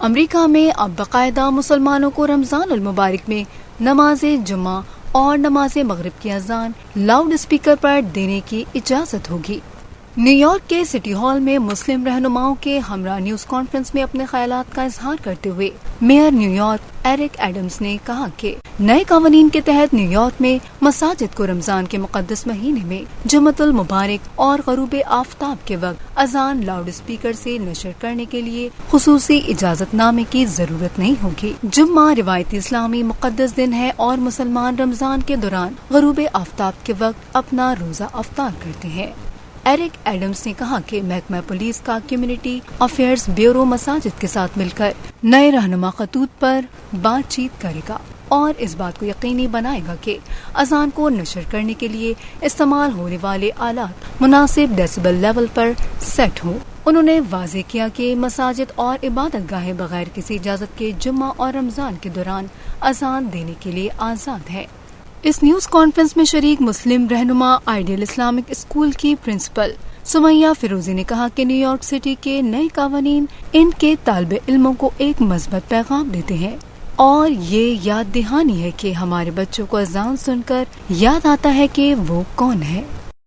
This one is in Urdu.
امریکہ میں اب باقاعدہ مسلمانوں کو رمضان المبارک میں نماز جمعہ اور نماز مغرب کی اذان لاؤڈ اسپیکر پر دینے کی اجازت ہوگی۔ نیو یارک کے سٹی ہال میں مسلم رہنماؤں کے ہمراہ نیوز کانفرنس میں اپنے خیالات کا اظہار کرتے ہوئے mayor New York Eric Adams نے کہا کہ نئے قوانین کے تحت نیو یارک میں مساجد کو رمضان کے مقدس مہینے میں جمعۃ المبارک اور غروب آفتاب کے وقت اذان لاؤڈ اسپیکر سے نشر کرنے کے لیے خصوصی اجازت نامے کی ضرورت نہیں ہوگی۔ جمعہ روایتی اسلامی مقدس دن ہے اور مسلمان رمضان کے دوران غروب آفتاب کے وقت اپنا روزہ افطار کرتے ہیں۔ ایرک ایڈمز نے کہا کہ محکمہ پولیس کا کمیونٹی افیئرز بیورو مساجد کے ساتھ مل کر نئے رہنما خطوط پر بات چیت کرے گا اور اس بات کو یقینی بنائے گا کہ اذان کو نشر کرنے کے لیے استعمال ہونے والے آلات مناسب ڈیسیبل لیول پر سیٹ ہوں۔ انہوں نے واضح کیا کہ مساجد اور عبادت گاہیں بغیر کسی اجازت کے جمعہ اور رمضان کے دوران اذان دینے کے لیے آزاد ہیں۔ اس نیوز کانفرنس میں شریک مسلم رہنما آئیڈیل اسلامک اسکول کی پرنسپل سمیہ فیروزی نے کہا کہ نیو یارک سٹی کے نئے قوانین ان کے طالب علموں کو ایک مثبت پیغام دیتے ہیں اور یہ یاد دہانی ہے کہ ہمارے بچوں کو اذان سن کر یاد آتا ہے کہ وہ کون ہے۔